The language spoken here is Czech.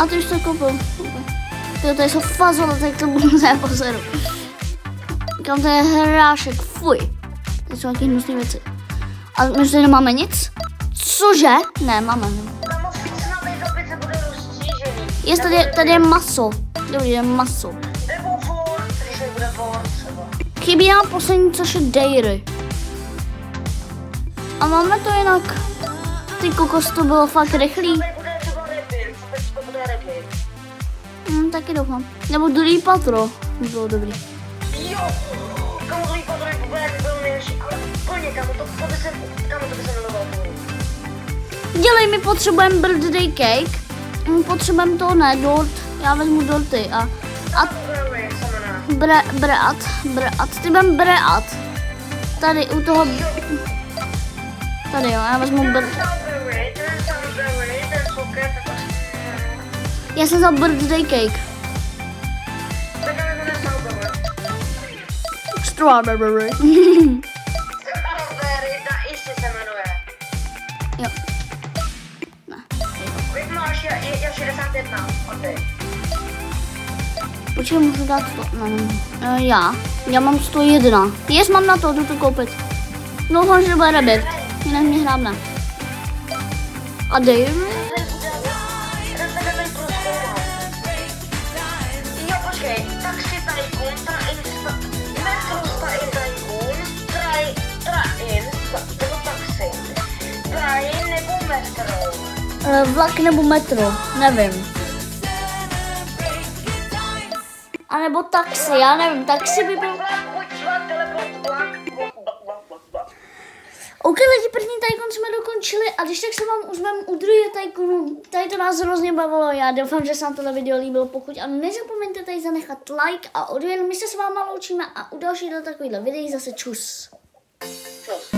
A ty už to koupil. Tyjo, tady jsou fazole, tak to budu nepozeru. Kam to je hrášek, fuj. Tady jsou nějaký hnusné věci. A my tady nemáme nic? Cože? Ne, máme. Tady je maso. Dobrý, je maso. Chybí nám poslední, což je dairy. A máme to jinak. Ty kokos, to bylo fakt rychlý. Taky doufám. Nebo druhý patro. Bylo dobrý. Jo, kamu druhý patro je byl nejlepší, ale plně, kamu to by se miloval. Dělej, my potřebujeme birthday cake. Potřebujeme to, ne, dort. Já vezmu dorty a bread. Ty budem bread. Tady u toho. Tady jo, já vezmu Já jsem vzal birthday cake. Strawberry. Strawberry, ta Isi se jmenuje. Jo. Ne. Kolik máš? Já 61. A ty? Počkej, můžu dát to. Já mám 101. Jest, mám na to, jdu to koupit. Doufám, že bude rabbit. Jinak mě hrábne. A dej. Jo, počkej, tak si tajkun, train nebo metro? Vlak nebo metro, nevím. A nebo taxi, já nevím, taxi by byl... OK, lidi, první tajkun jsme dokončili a když tak se vám uzmeme u druhého tajkunu. Tady to nás hrozně bavilo, já doufám, že se vám tohle video líbilo, pokud ano, nezapomeňte tady zanechat like a odběr, my se s váma loučíme a u dalšího takovýhle videí zase čus. Čus.